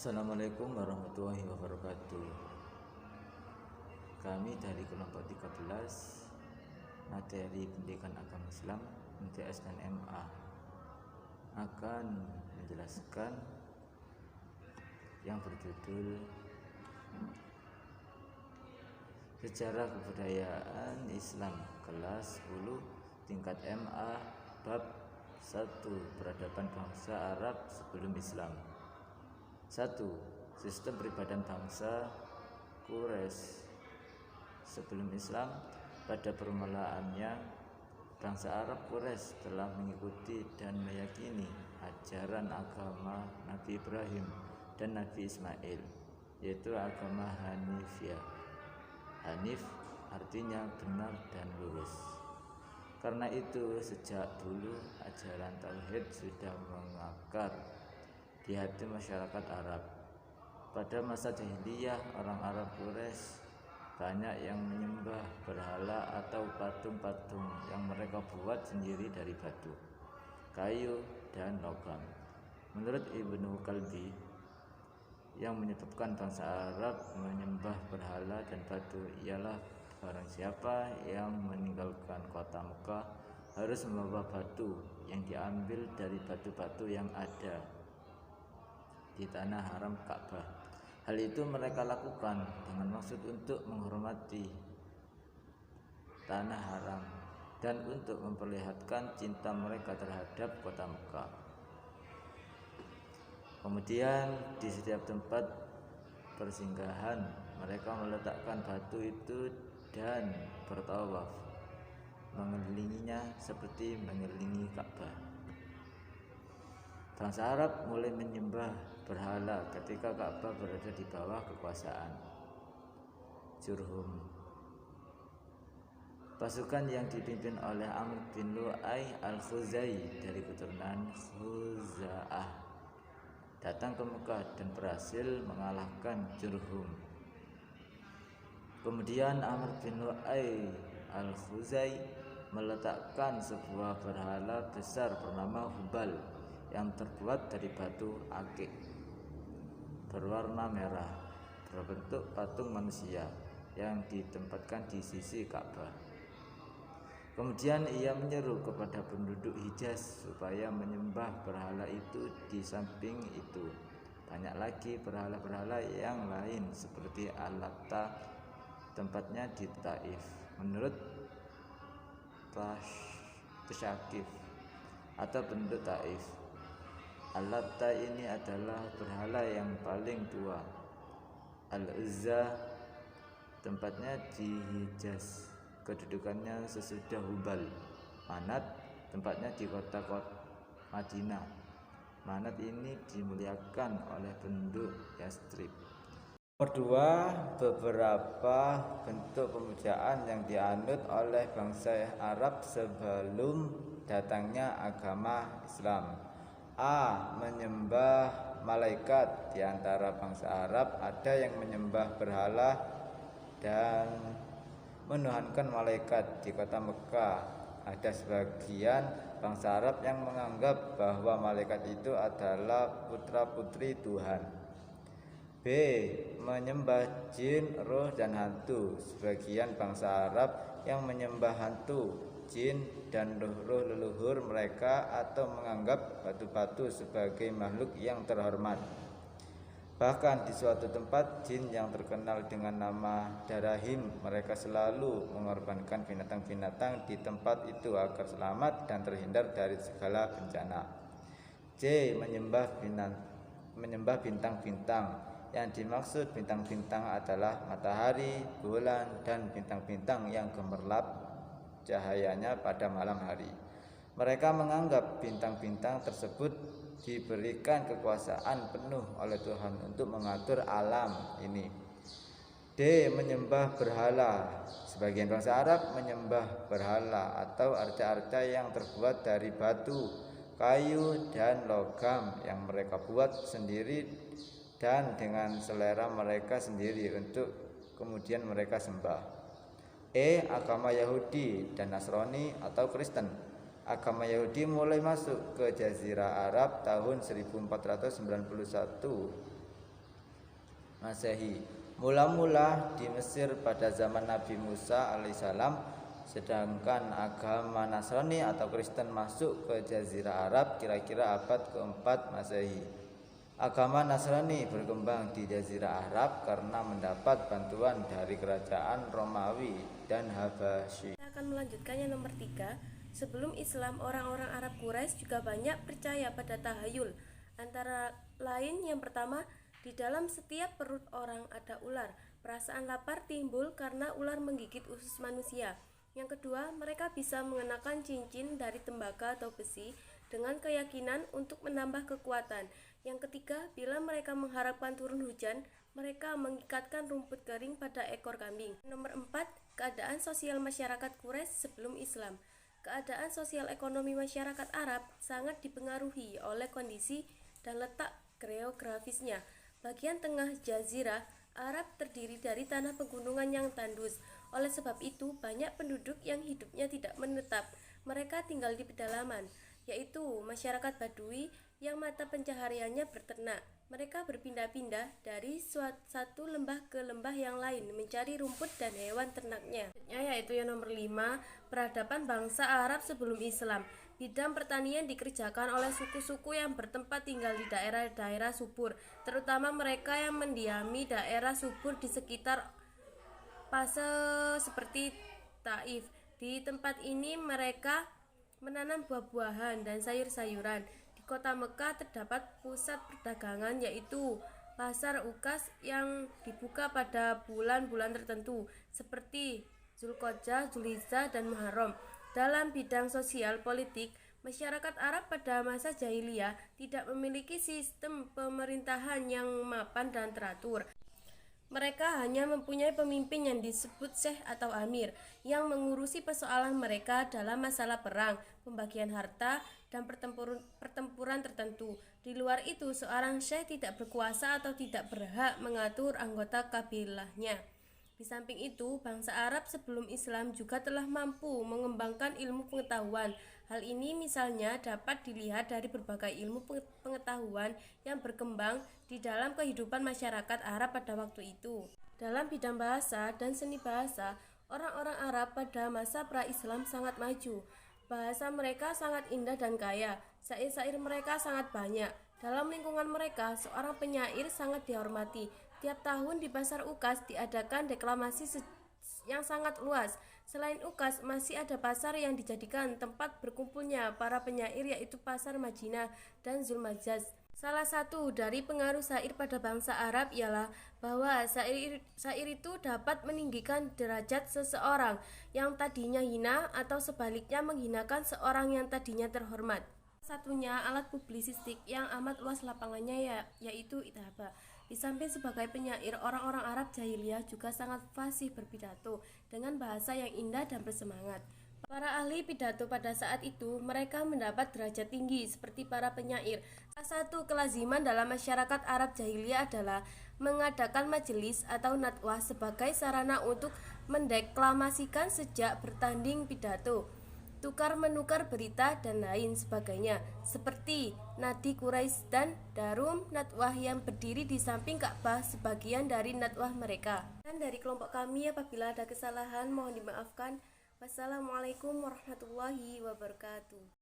Assalamualaikum warahmatullahi wabarakatuh. Kami dari kelompok 13 materi pendidikan agama Islam MTS dan MA akan menjelaskan yang berjudul Sejarah Kebudayaan Islam kelas 10 tingkat MA bab 1 Peradaban Bangsa Arab sebelum Islam. 1. Sistem peribadan bangsa Quraisy sebelum Islam. Pada permulaannya, bangsa Arab Quraisy telah mengikuti dan meyakini ajaran agama Nabi Ibrahim dan Nabi Ismail, yaitu agama Hanifiyah. Hanif artinya benar dan lurus. Karena itu, sejak dulu ajaran tauhid sudah mengakar di hati masyarakat Arab. Pada masa jahiliyah, orang Arab Quraisy banyak yang menyembah berhala atau patung-patung yang mereka buat sendiri dari batu, kayu, dan logam. Menurut Ibnu Kalbi, yang menyebabkan bangsa Arab menyembah berhala dan batu ialah barang siapa yang meninggalkan kota Mekah harus membawa batu yang diambil dari batu-batu yang ada di tanah haram Ka'bah. Hal itu mereka lakukan dengan maksud untuk menghormati tanah haram dan untuk memperlihatkan cinta mereka terhadap kota Mekah. Kemudian di setiap tempat persinggahan mereka meletakkan batu itu dan bertawaf mengelilinginya seperti mengelilingi Ka'bah. Bangsa Arab mulai menyembah berhala ketika Ka'bah berada di bawah kekuasaan Jurhum. Pasukan yang dipimpin oleh Amr bin Lu'ay al-Khuzai dari keturunan Khuza'ah datang ke Mekah dan berhasil mengalahkan Jurhum. Kemudian Amr bin Lu'ay al-Khuzai meletakkan sebuah berhala besar bernama Hubal yang terbuat dari batu akik berwarna merah berbentuk patung manusia yang ditempatkan di sisi Ka'bah. Kemudian ia menyeru kepada penduduk Hijaz supaya menyembah berhala itu. Di samping itu, banyak lagi berhala-berhala yang lain seperti Al-Latta, tempatnya di Taif. Menurut Tasyakif atau penduduk Taif, Al-Latta ini adalah berhala yang paling tua. Al-Uzza tempatnya di Hijaz, kedudukannya sesudah Hubal. Manat tempatnya di kota Madinah. Manat ini dimuliakan oleh penduduk Yastrib. Nomor 2, beberapa bentuk pemujaan yang dianut oleh bangsa Arab sebelum datangnya agama Islam. A. Menyembah malaikat. Di antara bangsa Arab ada yang menyembah berhala dan menuhankan malaikat. Di kota Mekah ada sebagian bangsa Arab yang menganggap bahwa malaikat itu adalah putra-putri Tuhan. B. Menyembah jin, roh, dan hantu. Sebagian bangsa Arab yang menyembah hantu, jin, dan roh leluhur mereka atau menganggap batu-batu sebagai makhluk yang terhormat. Bahkan di suatu tempat jin yang terkenal dengan nama Darahim, mereka selalu mengorbankan binatang-binatang di tempat itu agar selamat dan terhindar dari segala bencana. C. Menyembah bintang-bintang. Yang dimaksud bintang-bintang adalah matahari, bulan, dan bintang-bintang yang gemerlap cahayanya pada malam hari. Mereka menganggap bintang-bintang tersebut diberikan kekuasaan penuh oleh Tuhan untuk mengatur alam ini. D. Menyembah berhala. Sebagian bangsa Arab menyembah berhala atau arca-arca yang terbuat dari batu, kayu, dan logam yang mereka buat sendiri dan dengan selera mereka sendiri untuk kemudian mereka sembah. E. Agama Yahudi dan Nasrani atau Kristen. Agama Yahudi mulai masuk ke Jazirah Arab tahun 1491 Masehi. Mula-mula di Mesir pada zaman Nabi Musa alaihissalam, sedangkan agama Nasrani atau Kristen masuk ke Jazirah Arab kira-kira abad keempat Masehi. Agama Nasrani berkembang di Jazirah Arab karena mendapat bantuan dari kerajaan Romawi dan Habasyi. Kita akan melanjutkan yang nomor 3. Sebelum Islam, orang-orang Arab Quraisy juga banyak percaya pada tahayul. Antara lain yang pertama, di dalam setiap perut orang ada ular. Perasaan lapar timbul karena ular menggigit usus manusia. Yang kedua, mereka bisa mengenakan cincin dari tembaga atau besi dengan keyakinan untuk menambah kekuatan. Yang ketiga, bila mereka mengharapkan turun hujan, mereka mengikatkan rumput kering pada ekor kambing. Nomor 4, keadaan sosial masyarakat Quraisy sebelum Islam. Keadaan sosial ekonomi masyarakat Arab sangat dipengaruhi oleh kondisi dan letak geografisnya. Bagian tengah Jazirah Arab terdiri dari tanah pegunungan yang tandus. Oleh sebab itu, banyak penduduk yang hidupnya tidak menetap. Mereka tinggal di pedalaman, yaitu masyarakat Badui yang mata pencahariannya berternak. Mereka berpindah-pindah dari satu lembah ke lembah yang lain mencari rumput dan hewan ternaknya. Yaitu yang nomor 5, peradaban bangsa Arab sebelum Islam. Bidang pertanian dikerjakan oleh suku-suku yang bertempat tinggal di daerah-daerah subur, terutama mereka yang mendiami daerah subur di sekitar Pase seperti Taif. Di tempat ini mereka menanam buah-buahan dan sayur-sayuran. Di kota Mekah terdapat pusat perdagangan yaitu pasar Ukas yang dibuka pada bulan-bulan tertentu seperti Zulqa'dah, Zulhijjah, dan Muharram. Dalam bidang sosial politik, masyarakat Arab pada masa jahiliyah tidak memiliki sistem pemerintahan yang mapan dan teratur. Mereka hanya mempunyai pemimpin yang disebut syekh atau amir yang mengurusi persoalan mereka dalam masalah perang, pembagian harta, dan pertempuran tertentu. Di luar itu, seorang syekh tidak berkuasa atau tidak berhak mengatur anggota kabilahnya. Di samping itu, bangsa Arab sebelum Islam juga telah mampu mengembangkan ilmu pengetahuan. Hal ini misalnya dapat dilihat dari berbagai ilmu pengetahuan yang berkembang di dalam kehidupan masyarakat Arab pada waktu itu. Dalam bidang bahasa dan seni bahasa, orang-orang Arab pada masa pra-Islam sangat maju. Bahasa mereka sangat indah dan kaya. Syair-syair mereka sangat banyak. Dalam lingkungan mereka, seorang penyair sangat dihormati. Tiap tahun di pasar Ukas diadakan deklamasi yang sangat luas. Selain Ukas, masih ada pasar yang dijadikan tempat berkumpulnya para penyair yaitu pasar Madinah dan Zulmajaz. Salah satu dari pengaruh syair pada bangsa Arab ialah bahwa syair itu dapat meninggikan derajat seseorang yang tadinya hina atau sebaliknya menghinakan seorang yang tadinya terhormat. Satunya alat publisistik yang amat luas lapangannya yaitu itaba. Di samping sebagai penyair, orang-orang Arab jahiliyah juga sangat fasih berpidato dengan bahasa yang indah dan bersemangat. Para ahli pidato pada saat itu mereka mendapat derajat tinggi seperti para penyair. Salah satu kelaziman dalam masyarakat Arab jahiliyah adalah mengadakan majelis atau nadwah sebagai sarana untuk mendeklamasikan sejak bertanding pidato, tukar-menukar berita, dan lain sebagainya, seperti Nadi Quraisy dan Darum Nadwah yang berdiri di samping Ka'bah sebagian dari nadwah mereka. Dan dari kelompok kami, apabila ada kesalahan mohon dimaafkan. Wassalamualaikum warahmatullahi wabarakatuh.